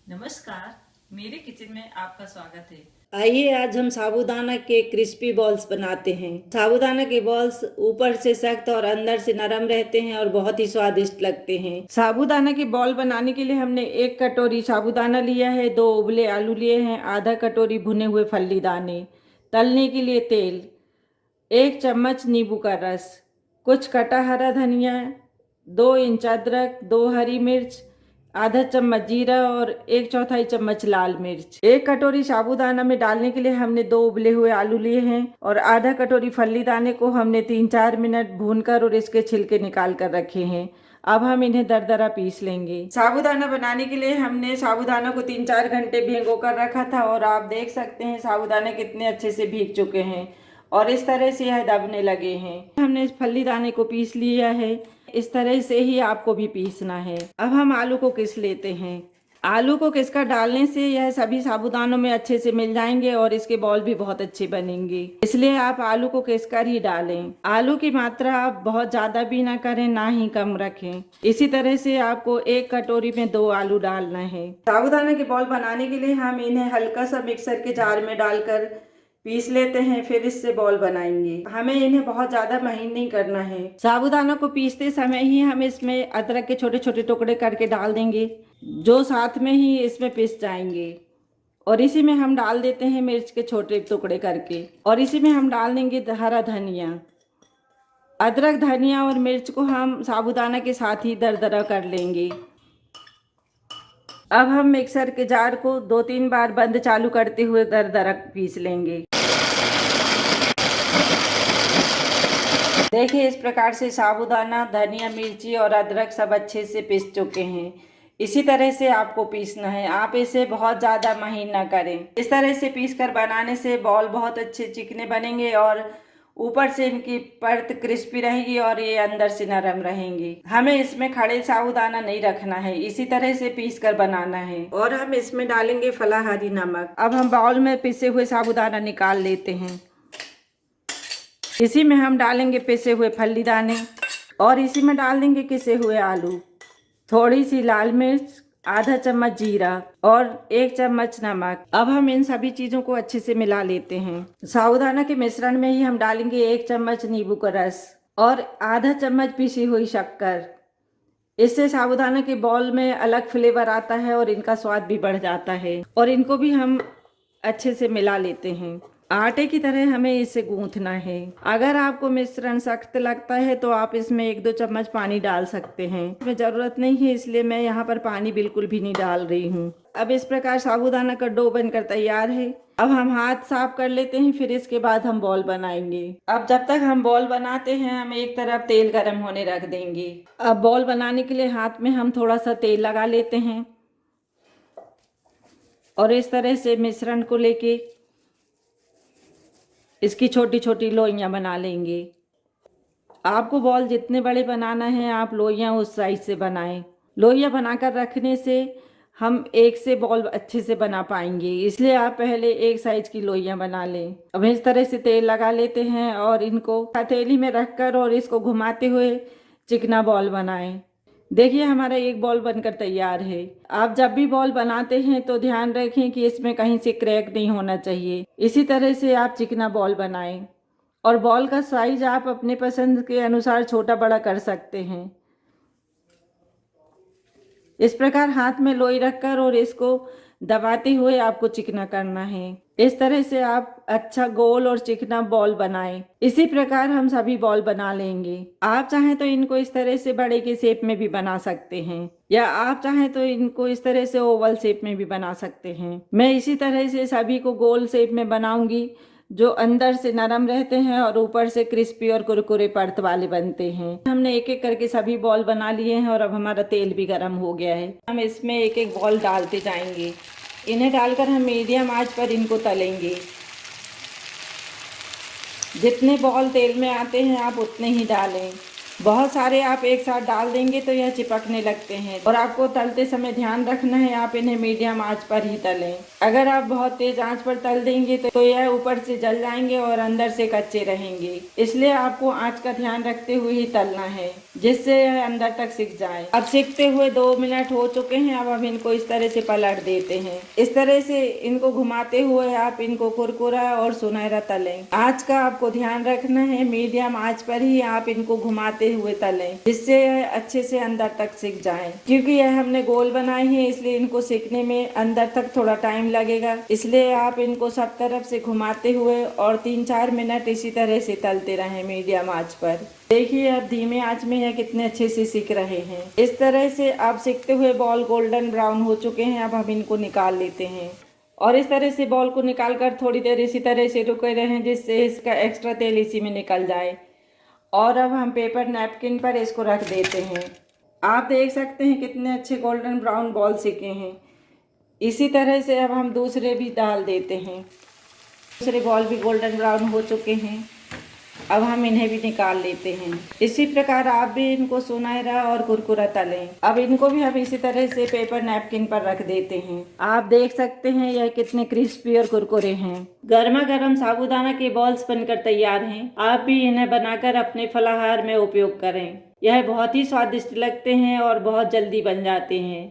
नमस्कार, मेरे किचन में आपका स्वागत है। आइए आज हम साबूदाना के क्रिस्पी बॉल्स बनाते हैं। साबूदाना के बॉल्स ऊपर से सख्त और अंदर से नरम रहते हैं और बहुत ही स्वादिष्ट लगते हैं। साबूदाना के बॉल बनाने के लिए हमने 1 कटोरी साबूदाना लिया है, 2 उबले आलू लिए हैं, आधा कटोरी भुने हुए फल्ली दाने, तलने के लिए तेल, 1 चम्मच नींबू का रस, कुछ कटा हरा धनिया, 2 इंच अदरक, 2 हरी मिर्च, आधा चम्मच जीरा और 1/4 चम्मच लाल मिर्च। 1 कटोरी साबूदाना में डालने के लिए हमने 2 उबले हुए आलू लिए हैं और आधा कटोरी फल्ली दाने को हमने 3-4 मिनट भूनकर और इसके छिलके निकाल कर रखे हैं। अब हम इन्हें दरदरा पीस लेंगे। साबूदाना बनाने के लिए हमने साबूदाना को 3-4 घंटे भिगो कर रखा था और आप देख सकते हैं साबूदाने कितने अच्छे से भीग चुके हैं और इस तरह से यह दबने लगे हैं। हमने इस फल्ली दाने को पीस लिया है, इस तरह से ही आपको भी पीसना है। अब हम आलू को किस लेते हैं। आलू को किसकर डालने से यह सभी साबूदानों में अच्छे से मिल जाएंगे और इसके बॉल भी बहुत अच्छे बनेंगे, इसलिए आप आलू को किसकर ही डालें। आलू की मात्रा आप बहुत ज़्यादा भी ना करें, ना ही कम रखें। इसी तरह से आपको 1 कटोरी में 2 आलू डालना है। साबूदाना के बॉल बनाने के लिए हम इन्हें हल्का सा मिक्सर के जार में डालकर पीस लेते हैं, फिर इससे बॉल बनाएंगे। हमें इन्हें बहुत ज़्यादा महीन नहीं करना है। साबूदाना को पीसते समय ही हम इसमें अदरक के छोटे छोटे टुकड़े करके डाल देंगे, जो साथ में ही इसमें पिस जाएंगे। और इसी में हम डाल देते हैं मिर्च के छोटे टुकड़े करके, और इसी में हम डाल देंगे हरा धनिया। अदरक, धनिया और मिर्च को हम साबूदाना के साथ ही दरदरा कर लेंगे। अब हम मिक्सर के जार को 2-3 बार बंद चालू करते हुए दरदरा पीस लेंगे। देखिए, इस प्रकार से साबूदाना, धनिया, मिर्ची और अदरक सब अच्छे से पीस चुके हैं। इसी तरह से आपको पीसना है, आप इसे बहुत ज़्यादा महीन ना करें। इस तरह से पीस कर बनाने से बॉल बहुत अच्छे चिकने बनेंगे और ऊपर से इनकी परत क्रिस्पी रहेगी और ये अंदर से नरम रहेंगी। हमें इसमें खड़े साबूदाना नहीं रखना है, इसी तरह से पीस कर बनाना है। और हम इसमें डालेंगे फलाहारी नमक। अब हम बाउल में पिसे हुए साबूदाना निकाल लेते हैं। इसी में हम डालेंगे पिसे हुए फल्ली दाने और इसी में डाल देंगे किसे हुए आलू, थोड़ी सी लाल मिर्च, आधा चम्मच जीरा और 1 चम्मच नमक। अब हम इन सभी चीज़ों को अच्छे से मिला लेते हैं। साबूदाना के मिश्रण में ही हम डालेंगे 1 चम्मच नींबू का रस और आधा चम्मच पिसी हुई शक्कर। इससे साबूदाना के बॉल में अलग फ्लेवर आता है और इनका स्वाद भी बढ़ जाता है। और इनको भी हम अच्छे से मिला लेते हैं। आटे की तरह हमें इसे गूंथना है। अगर आपको मिश्रण सख्त लगता है तो आप इसमें 1-2 चम्मच पानी डाल सकते हैं। इसमें ज़रूरत नहीं है, इसलिए मैं यहाँ पर पानी बिल्कुल भी नहीं डाल रही हूँ। अब इस प्रकार साबूदाना का डो बनकर तैयार है। अब हम हाथ साफ कर लेते हैं, फिर इसके बाद हम बॉल बनाएंगे। अब जब तक हम बॉल बनाते हैं, हम एक तरफ तेल गरम होने रख देंगे। अब बॉल बनाने के लिए हाथ में हम थोड़ा सा तेल लगा लेते हैं और इस तरह से मिश्रण को लेके इसकी छोटी छोटी लोइयां बना लेंगे। आपको बॉल जितने बड़े बनाना है, आप लोइयां उस साइज से बनाएं। लोइयां बनाकर रखने से हम एक से बॉल अच्छे से बना पाएंगे, इसलिए आप पहले एक साइज की लोइयां बना लें। अब इस तरह से तेल लगा लेते हैं और इनको हथेली में रखकर और इसको घुमाते हुए चिकना बॉल बनाएं। देखिए, हमारा एक बॉल बनकर तैयार है। आप जब भी बॉल बनाते हैं तो ध्यान रखें कि इसमें कहीं से क्रैक नहीं होना चाहिए। इसी तरह से आप चिकना बॉल बनाएं और बॉल का साइज आप अपने पसंद के अनुसार छोटा बड़ा कर सकते हैं। इस प्रकार हाथ में लोई रखकर और इसको दबाते हुए आपको चिकना करना है। इस तरह से आप अच्छा गोल और चिकना बॉल बनाएं। इसी प्रकार हम सभी बॉल बना लेंगे। आप चाहें तो इनको इस तरह से बड़े के शेप में भी बना सकते हैं, या आप चाहें तो इनको इस तरह से ओवल शेप में भी बना सकते हैं। मैं इसी तरह से सभी को गोल शेप में बनाऊंगी, जो अंदर से नरम रहते हैं और ऊपर से क्रिस्पी और कुरकुरे परत वाले बनते हैं। हमने एक एक करके सभी बॉल बना लिए हैं और अब हमारा तेल भी गर्म हो गया है। हम इसमें एक एक बॉल डालते जाएंगे। इन्हें डालकर हम मीडियम आंच पर इनको तलेंगे। जितने बॉल तेल में आते हैं आप उतने ही डालें। बहुत सारे आप एक साथ डाल देंगे तो यह चिपकने लगते हैं और आपको तलते समय ध्यान रखना है आप इन्हें मीडियम आंच पर ही तलें। अगर आप बहुत तेज आंच पर तल देंगे तो यह ऊपर से जल जाएंगे और अंदर से कच्चे रहेंगे। इसलिए आपको आंच का ध्यान रखते हुए ही तलना है जिससे यह अंदर तक सिक जाए। अब सिकते हुए 2 मिनट हो चुके हैं। अब हम इनको इस तरह से पलट देते हैं। इस तरह से इनको घुमाते हुए आप इनको कुरकुरा और सुनहरा तलें। आंच का आपको ध्यान रखना है, मीडियम आंच पर ही आप इनको घुमाते हुए तलें जिससे यह अच्छे से अंदर तक सिक जाए। क्योंकि यह हमने गोल बनाए हैं इसलिए इनको सिकने में अंदर तक थोड़ा टाइम लगेगा। इसलिए आप इनको सब तरफ से घुमाते हुए और 3-4 मिनट इसी तरह से तलते रहें मीडियम आंच पर। देखिए अब धीमे आंच में यह कितने अच्छे से सिक रहे हैं। इस तरह से अब सिकते हुए बॉल गोल्डन ब्राउन हो चुके हैं। अब हम इनको निकाल लेते हैं और इस तरह से बॉल को निकालकर थोड़ी देर इसी तरह से रुके रहें जिससे इसका एक्स्ट्रा तेल इसी में निकल जाए। और अब हम पेपर नैपकिन पर इसको रख देते हैं। आप देख सकते हैं कितने अच्छे गोल्डन ब्राउन बॉल सिके हैं। इसी तरह से अब हम दूसरे भी डाल देते हैं। दूसरे बॉल भी गोल्डन ब्राउन हो चुके हैं। अब हम इन्हें भी निकाल लेते हैं। इसी प्रकार आप भी इनको सुनहरा और कुरकुरा तलें। अब इनको भी हम इसी तरह से पेपर नैपकिन पर रख देते हैं। आप देख सकते हैं यह कितने क्रिस्पी और कुरकुरे हैं। गर्मा गर्म साबूदाना के बॉल्स बनकर तैयार हैं। आप भी इन्हें बनाकर अपने फलाहार में उपयोग करें। यह बहुत ही स्वादिष्ट लगते हैं और बहुत जल्दी बन जाते हैं।